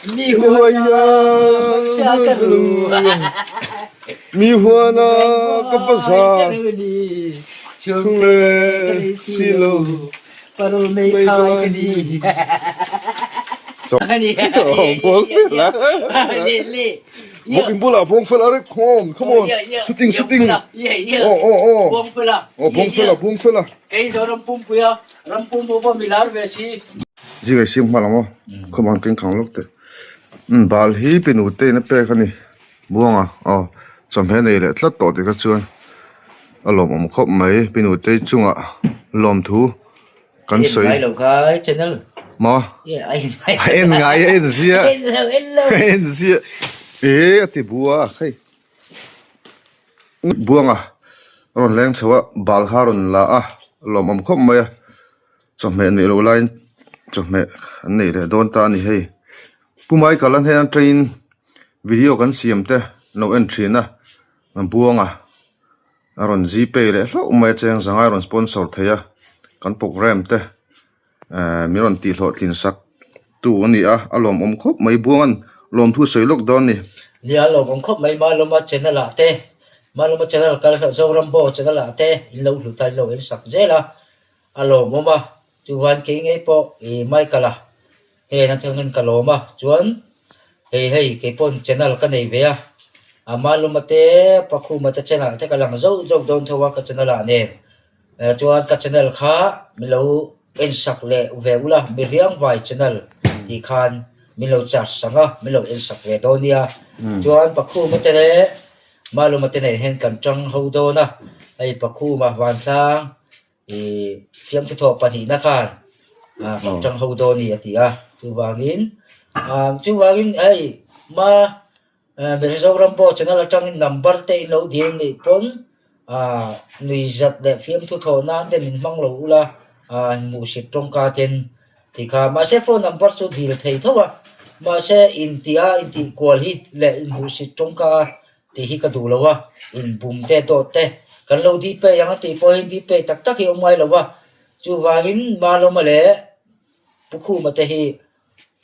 mi huaya chakaru mi huana kapasa chung le silo parul mei khai kani ani buông phela le một im bula buông phela đấy come on shooting buông phela buông phela cái số rampum bova milar vesi gì cái sim mà lắm không ăn kinh khang lúc thế bal hi pin ute na pe khani buông à chom he nei le tlat to te ka chuan alom om khop mai pin ute chunga lom thu kan soi ai lâu khai channel ma en ngai en sia en sia ti bua khai buông à ron leng chawa bal haron la lom om khop mai chom he nei lo line chom he nei le don ta ni hei pumai kalan he train video kan siam te no entry na buanga aron gpay le hlo mai cheng zanga ron sponsor theya kan program te miron ti hlo tin sak tu ani alom om khop mai buangan lom thu soi lok don ni lia lo bong khop mai maloma channel ate maloma channel kal zoram bo channel ate lo lu tai lo en sak zela alo moma chuan ke nge po e mai kala he na thangin kaloma chuan hei ke pon channel ka nei ve maluma te pakhu mata channel te kalang zo don thawa ka channel ane chuan ka channel kha milo en sak le ve ula miriang vai channel ti khan milo chat sanga milo en sak ve donia chuan pakhu mata le maluma te nei hen kan chang ho do na ai pakhu ma wan thang fiam thu tho pani na khan chang ho do ni atia chu wangin ai ma berezogram po channel changin number te lo ding ni pon nui zat le fiam thu tho na te min mang lo ula mu sit tong ka ten ti kha ma se phone number chu dil thei thowa ma se intia inti kwal hi le mu sit tong ka ti hi ka du lowa in bum te to te kan lo di pe yang ti po hin di pe tak tak hi omai lowa chu wangin ma lo ma le pukhu ma te hi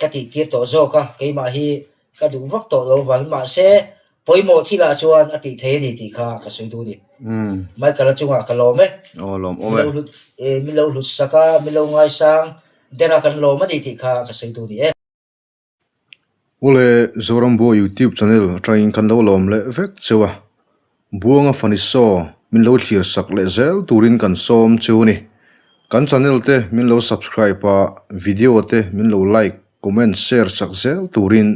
ka ti tir to zo ka ke ma hi ka du vak to lo wangin ma se poimo thila chuan ati the ni ti kha ka soi du ni mai kala chunga ka lo me lom ome mi lo lut saka mi lo ngai sang dera kan lo ma ni ti kha ka soi du ni ule zorambo youtube channel train kan lo lom le vek chewa buanga fani so min lo thlir sak le zel turin kan som chuni kan channel te min lo subscribe video te min lo like comment share sak zel turin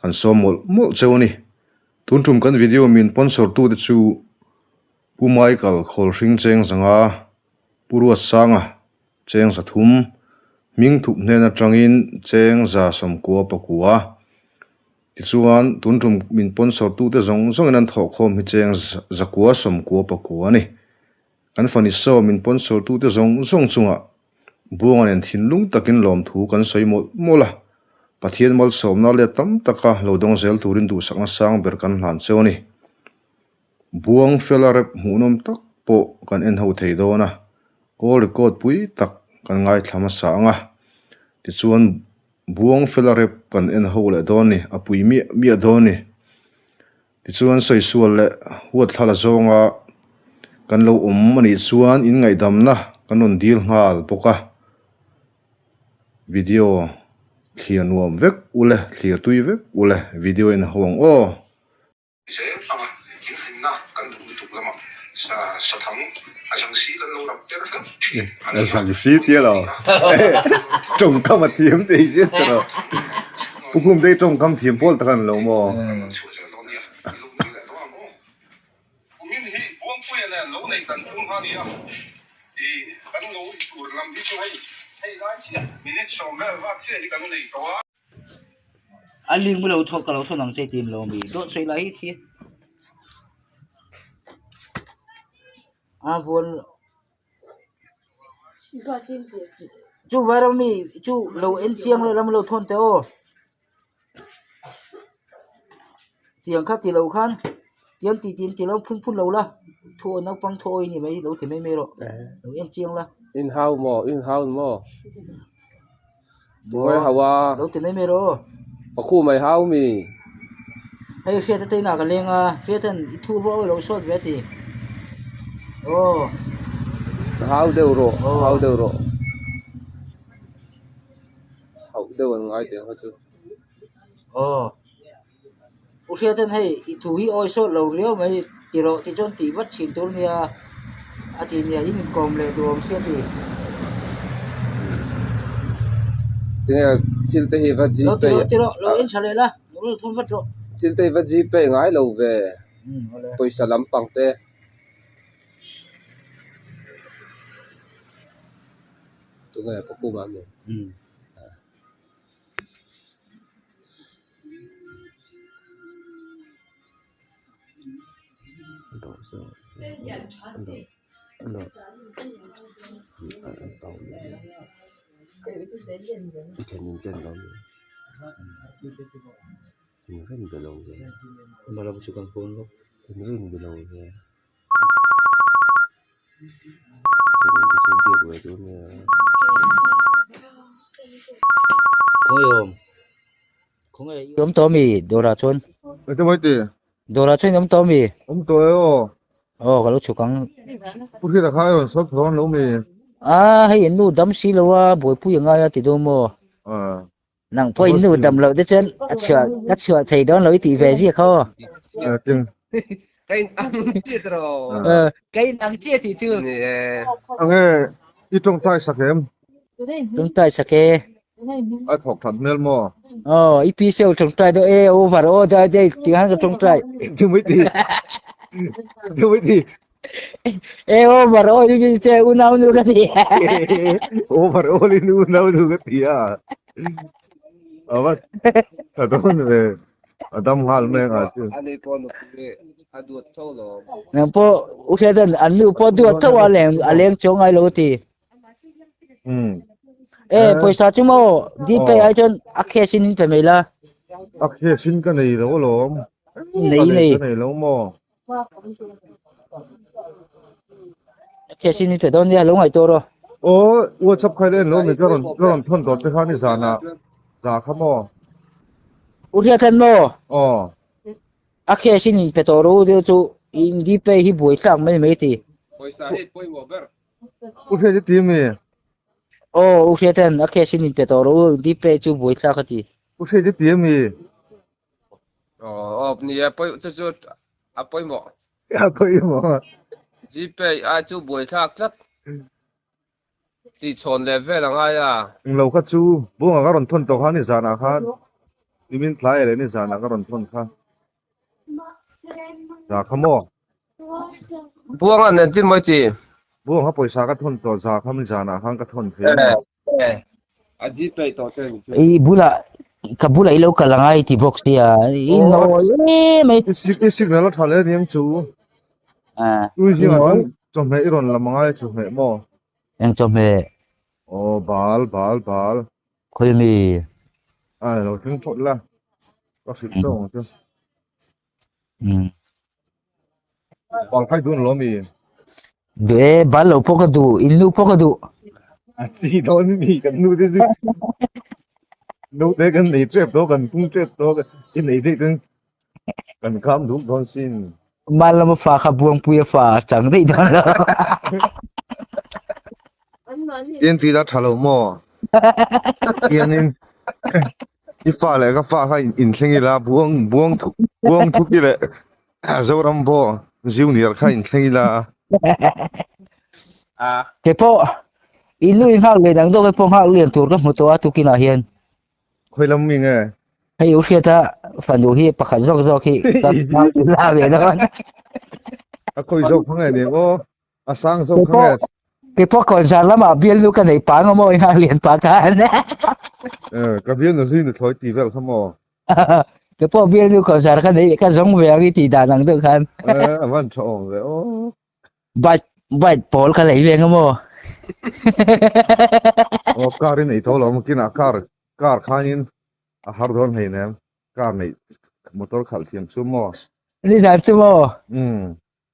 kan som mol chuni tuntum kan video min sponsor tu de chu pumai kal khol ring cheng zanga purwa sanga cheng sa thum ming thup nena tangin cheng za som ko pakua tichuan tuntum min sponsor tu te zong an tho khom hi cheng zakua som ko pakua ni kan fani so min sponsor tu te zong chunga buangan en thinlung takin lom thu kan soi mola pathian mal somna le tam taka lodong zel turin du sakna sang ber kan hlan chewni buang fela rep hunom tak po kan en ho thei do na ko record pui tak kan ngai thlama sanga tichuan buang fela rep kan en ho le don ni apui mi don ni tichuan soi sual le huat thala zonga kan lo mani chuan in ngai dam na kan on dil ngal poka video thia nuam vek ule thia tui vek ule video in hawang se anga in na kan du tu lama sa thang asang si kan lo rap ter ka sang si tia lo trông kam a thiam te je tro pukum dei trông kam thiam pol tan lo mo chu sa do ni lo ni la do mo min hi buang pu ya lo nei kan tum ha ni kan lo tur lam hi chu hai lai chi minute so me va chi hi kan nei to aling mo lo thok ka lo thonang che tim lo mi do sei lai thi vol chu varau mi chu lo en chiang le lam lo thon te o tiang kha ti lo khan tiang ti lo phun lo la tho na pang thoi ni mai lo ti mai me ro lo en chiang la in house mo boy hawa lo ti mai me ro khu mày hao mi hay phía tây nào cái liền phía thân thu bộ lâu sốt về thì ô hao đều rồi hao đều ngay tiếng hết chứ ô phía thân hay thu hi oi sốt lâu riêu mấy thì rồi thì chọn thì bắt chìm tôi nia thì nia in com le đồ phía thì tiếng chill tây hi vật gì pe lo in chale la lo thon vật rồi chill tây vật gì pe ngay lâu về ole paysa lam pang te tu ngay khu mà mình Đó, sao đó tao以前你见到你认得了我 malah bukan phone lo 你认得了我这个是别个就呢 không ai ông Tommy Dora chôn Ito mo iti. Dora chôn ông Tommy Toyo. kalau chukang Purki na kayo, sop thon lo mi. hay nu dam si lo wa boy pu yang ya ti do mo nang po nu dam lo de chen achua thei don lo ti ve ji kho Ting. cái ăn chết rồi cái nang chia thì chưa Ang itong tay sakem. chúng ta sẽ ke At hok thật nel mo. episode chúng ta do over da dai ti han chúng ta Ito mo iti. Ito mo iti. over đi che una nu ka ti Overall in unaw nugat iya. Awas. Tadon ve. Adam hal me nga chu. anh ấy còn anh đuổi châu rồi nang po u se dan an lu po du to wa leng chong ai lo ti poisa chu mo di pe ai chon akhe sin pe me la Akhe sin ka nei lo lom. nei Nei lo mo. akhe sin pe don ya lo ngai to ro WhatsApp khai lên lo mi karon thon dot te khani sana. Za khamo. u ria than mo Oh. akhe sin pe to ro de chu in di pe hi boi sang me ti paysa hết pay một ver Ukhe ji ti mi. u ria than akhe sin pe to ro di pe chu boi sa ka ti Ukhe ji ti mi. nè pay chút pay một Ya ko mo. GPay ai chú buổi thác rất chỉ chọn level là ngay à Lo ka chu bu nga karon thon to khani sana khan. Imin thlai le ni sana karon thon khan. Za khamo. buông anh nên tin mấy chị Bu nga poisa ka thon to za kham sana khan ka thon the. GPay to trên bula kabula ilo ka langai ti box dia no mai Isik na lo thale niam chu. Uji nga chom me iron lamangai chu me mo. yang cho me Bal. khoi mi Ai lo thing thot la. Ka sit song chu. Bal khai dun lo mi. de balo pokadu inu pokadu Si don mi kan nu de nu de kan nei trep do kan tung trep do kan nei de kan kam du don sin. malam fa kha buang puya fa chang dei don lo Tiên ti da thalo mo. Tiên in i fa le ka fa kha in thingi la buang thuk ki le. Zo ram bo ziu ni kha in thingi la. ke po inu in hak le dang do ke po hak lian tur ka moto atu kina hian Khoi lam mi nge. hay u fiata fan du hi pakhat zok hi ka la ve don A khoi zo phang ne mo. A sang zo phang ke po kon sa lama biel lu ka nei pa ngo in hak lian pa ka ka bien no hlin thoi ti vel kha mo. cái po biel lu kon sa ka nei ka zong ve ki ti da nang do khan Van chong le o. bait pol ka lei ve ngo Kar nei to lo mo kina kar khanin a har don hei ne. Kar nei motor khal thiam chu mo. ni sa chu mo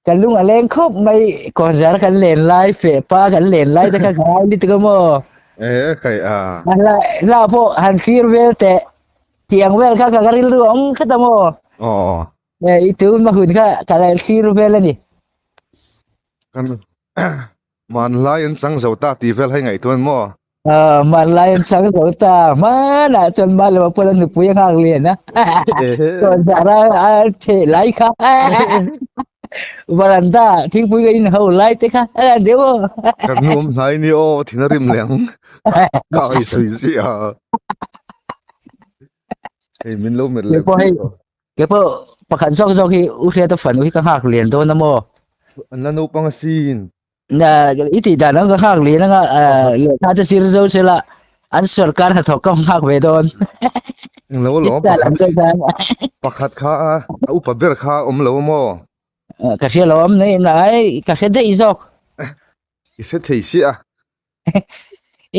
kan lung aleng khop mai kon sa kan len lai fe pa kan len lai ta ka ga ni to mo Khai la po han fir ve te tiang wel ka kagaril ruang kata mo oh itu mahun ka kala sir wel ni kan man lion sang zo ta ti vel hai ngai tuan mo man lain sang ko ta mana chon mal ma pulan nu puya hang lian na to dara che lai ka baranda thing puya in ho lai te ka dewo kan num hai ni o thinarim leng kai sai si a ei min lo mer le ke po pakhan sok sok hi u se to fan u hi ka hak lian do na mo an la no pang sin na iti da nang ka hak lian nga le ta cha sir zo se la an sarkar ha thok ka hak ve don lo lo ta lan ka dan pakhat kha a upa ber kha lo mo ka se lom nei nai ka se dei zok i se thei si a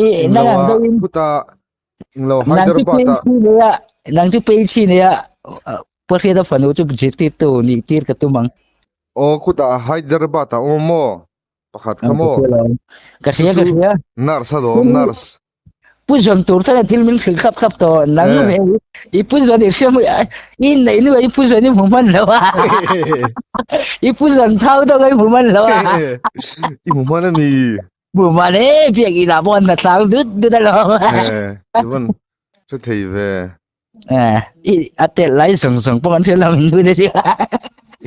i nang ang do in puta lo nang haider chu ba pe ta chi ne ya nang chu pe chi ne ya po se da fan u chu jit ti tu ni tir ka tu mang o khuta haider ba ta o mo pakhat kha mo ka se nars a dom nars pu zon tur sa til min khil khap khap to nang ve i pu zon i shem in nei nu i pu zon ni mu man lo wa i pu zon thau to cái mu man lo wa i mu mana ni mu man e pia ki na bon na tlang du da lo even se thei ve i atel lai song song pon se lo min du de si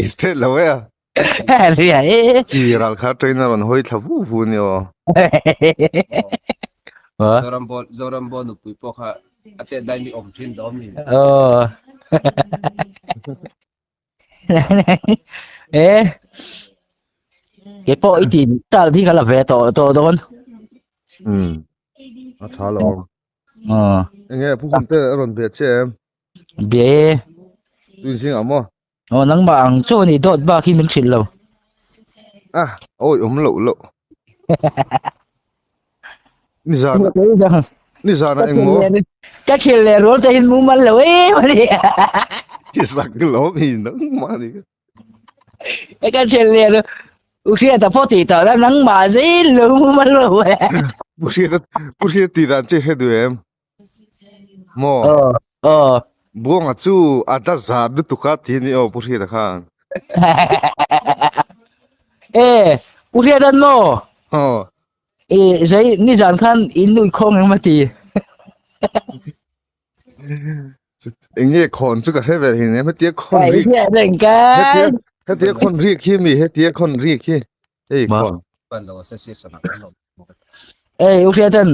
iste lo ya ria e ki ral kha trainer on hoi thavu vu ni o zoram bo nu pui po kha ate dai ni om chin dom ni e cái po iti tal phi kala ve to don a tha lo ờ nge pu khum te ron be chem bia tu sing amo nang ma ang cho ni dot ba khi min thil lo ah oi lo ni zana eng mo các thil le ro te hin mu man lo e ma ni ki sak lo mi nang ma ni các thil le ro u sia ta po ti ta nang ma zi lo mu man lo Pusia ti dan che he du em mo buang a chu ata za du tu kha thi ni o pusia da khan e u sia dan mo ho e zai ni zan khan in nui khong ang ma ti enge khon chu ka he ver hin em tie khon ri ya den ka he tie khon ri khi mi he tie khon ri khi ei khon ban lo se se sana lo e u sia dan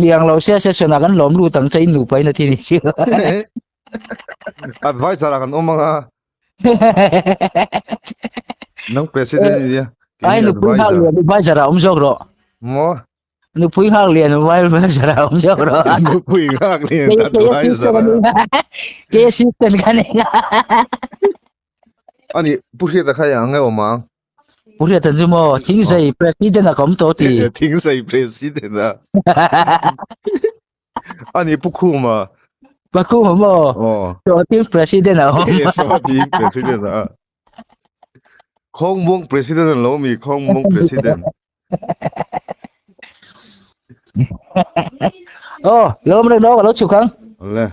miang lo sia sia na kan lom lu tang chai nu pai na thi ni chi advice ara kan omanga nang president ni dia ai nu pui hak lian nu bai jara om jok ro mo nu pui hak lian nu bai jara om jok ro nu pui hak lian advice ke system kan nga ani pusia da kha ya nge oma pusia tan ju mo thing sei president na kom to ti thing sei president a ani pukhu ma ba khu mo to team president na hom so ti president a khong mong president lo mi khong mong president lom nó có lo chu khang le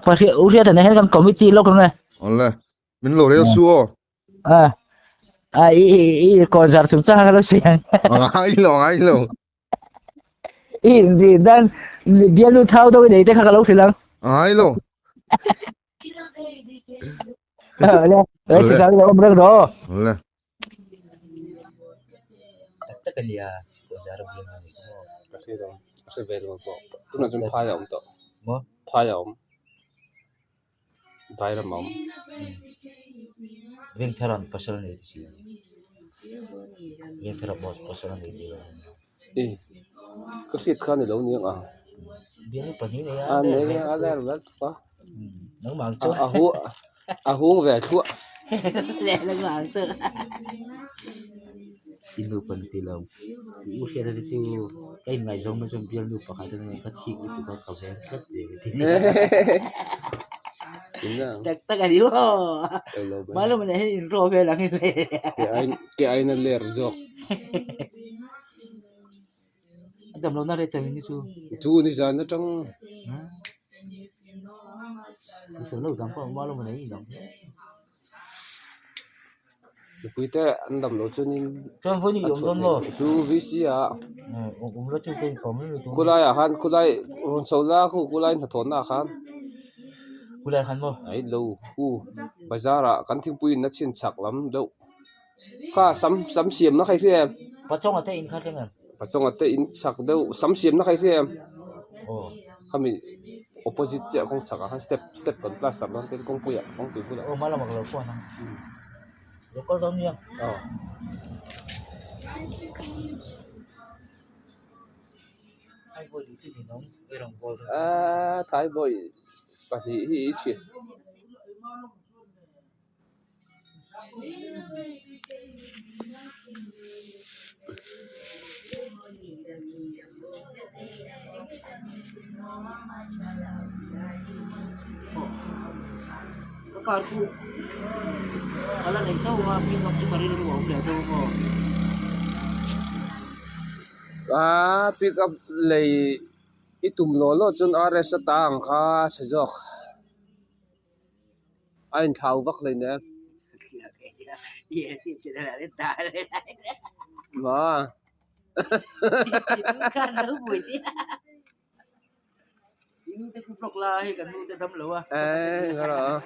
pasi usia tan hen kan committee lo kan le min lo re suo i konser sum sa kalau siang ai lo i di dan dia lu tahu tu dei te kalau silang ai lo le sekarang lo omrang do le tak kan dia konser bilang kasi do kasi ve lo po tu na jun pha yom to mo pha yom vai ra mom veng tharan pasal ni ti veng thara bos pasal ni ti e kasi khan ni lo ni nga dia pa ni ya an ne a la la pa nang mang chu a hu ve thu le nang mang chu inu pan ti lo u khe da chu kai ngai jong na jom bial lu pa kha da ka thik ni tu ka ve khat je ti tak ani ho malu mana ni ro ve lang ni ke ai na ler zok dam lo na re tam ni chu chu ni jan na tang số lâu tạm có bao lâu mà đấy nhỉ Bùi tê ăn đầm lỗ cho nên cho với những dụng đơn mà chú vi sĩ à cũng rất chung bên có mấy người cô lại à han cô lại run sâu la cô lại thật thốn à han cô lại khăn mà ấy lâu cô bây giờ à căn thiên bùi nó chín chặt lắm đâu cả sắm xiêm nó hay thế em và trong là thấy in khác thế nào và trong cái in chặt đâu sắm xiêm nó hay thế em ồ kami opposite ya kung saka han step kon plus tam dan kung puya kung tu pula malah maklum ko na lokal daw niya oh ay boy dito ni nong erong boy Thai boy pati hi chi kakarku wala na ito pin waktu kari dulu om le to ko pick up lei itum lo lo chun rs tang kha chajok ain thau vak lei ne iya tip cedera là đến ta ma kan lu boy sih ini teh kuplok lah kan nu teh dam lo ah ngaro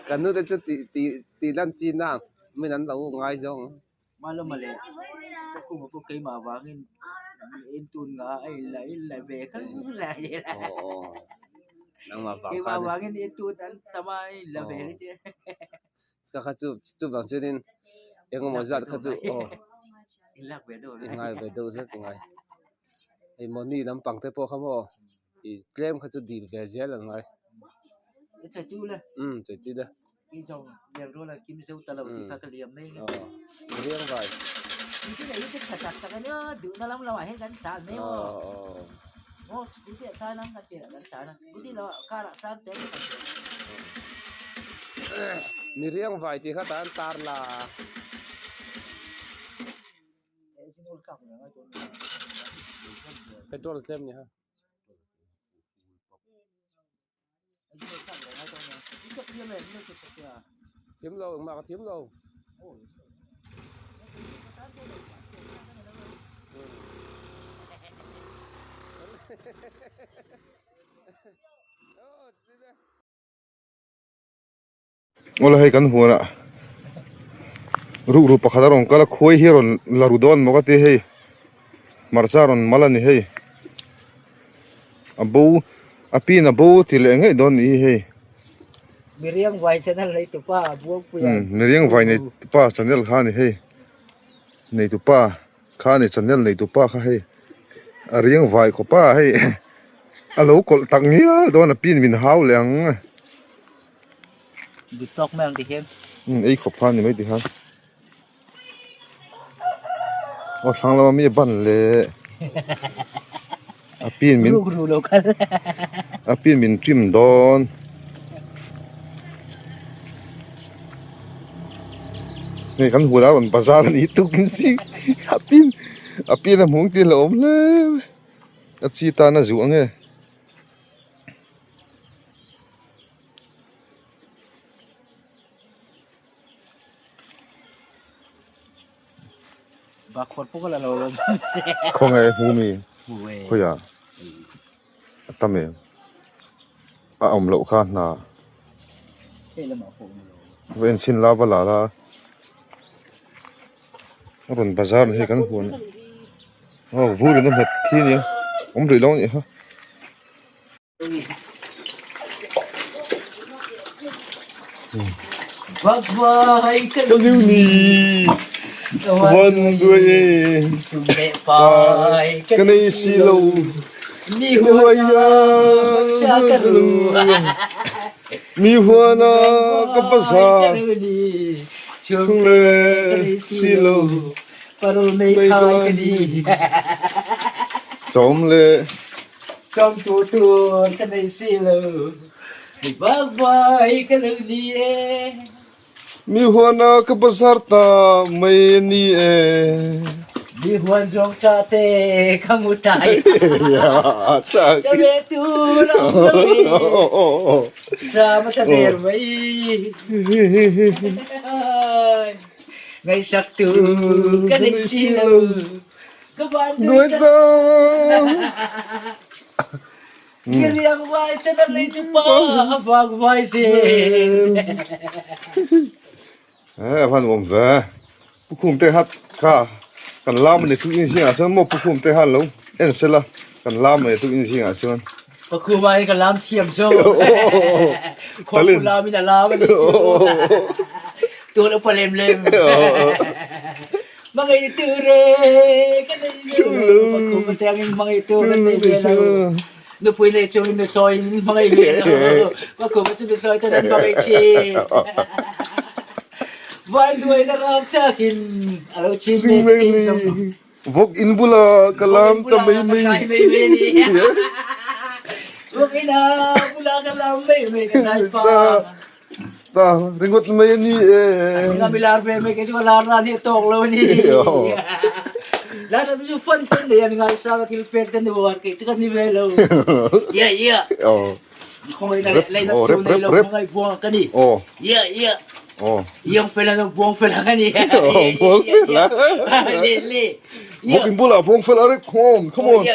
kanu te chu ti lan chi na min an lo ngai jong malam male aku kai ma wangin in tun nga ay lai về kan la vậy là nang ma kai vang ma kha wangin in tun an tamai la về đấy chứ ka kha chu bang chunin eng mo zat kha chu in lạc về đâu ngai ve do zat ngai ei moni lam pang te po khamo I claim kha chu dil ve zel ngai cái chơi chú là choi ti da cái dòng liềm rồi là kim sâu tao thì các cái liềm đấy riang vai cái này cái chặt chặt cái nữa đừng nó lắm lâu hay gắn sàn mấy ô cái chuyện sai lắm cái chuyện gắn sàn này cái là cả là sàn thế mi riang vai ti kha tan tar la xin lỗi cọc này petrol claim ni ha xin lỗi cọc này cho này cái chuyện kia này nó chụp chụp à thiếm lâu mà thiếm lâu ola hay kan huana ru pakhadaron kala khoi hiron larudon mogati hey marcharon malani hey abu apina bo tile ngai don I hey miriang vai channel lấy tụi pa buông puya meriang vai nei pa channel kha ni hey nei tu pa kha ni channel nei tu pa kha hey ariang vai ko pa hey alo kol tak nia don apin min haw leng được tóc mang thì thêm ei khop phan ni mai ti han o thang lama mi ban le apin min ru local apin min trim donนี่kanหัวแล้วมันบาซาร์นี่ตุกินสิapin na mung ti lom le at si ta na zu ange bạc phật phúc là lâu ko ngai hu mi buổi ko ya tame a om lo kha na đây là bảo phụ ven sin la wala la ron bazar he kan huan vu le nam het thi ni om ri lo ni ha vâng vâng cái đâu lưu ni vân đuôi chúng đẹp phải cái này xì lâu mi hoa cha cái lu mi hoa na cấp bát sa chung le xì lâu pero mấy khai cái đi chom le trong tu cái này xì lâu vâng vâng cái lu đi mi hoa na cấp bát sa ta mai ni Di Huan Zong Chate kamu tay. Ya, tak. Sabi tulong sabi. Sama sa dermay. Ngay sakto kanin silaw. Kabando Dueta. Kiri ang bay sa nalito pa. Abang bay sin. Van om ve. Pukum te hat ka. Kan lam ne tu in singa san mo pukum te han lo. En sela. Kan lam ne tu in singa san. Pagkumay ka lam tiyam so. Kung kulamin na laman ni so. Tulong palemlem. Mga iture. Pagkumatay ang mga iture na ibelo. Nupoy na ito yung nusoy mga ibelo. Pagkumatay nusoy ito ng mga ichi. Banduay na ram sa akin. Alaw chimbe. Vok in bula kalam ta may may. Vok ina bula kalam may kasay pa. Ta ringot may ni Nga bilar may kasi wala na ni toklo ni. Lahat ng fun na yan nga isa ka kilperte ni buwan kay tika ni Melo. Yeah. Oh. Kung may nalay na tunay lang mga buwang ka ni. Oh. Yeah. Oh. Iyong pala ng buwang pala ka ni. buwang pala. Lili. Vok in bula bong fela re come on.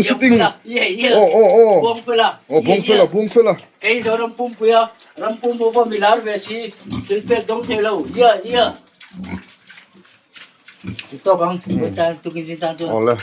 Shooting. Yeah. Oh. Buwang pala. Oh, bong fela. Kaya sa rampung po milar si kilperte dong telaw. Yeah. Ito bang tugin sin tanto. Ole.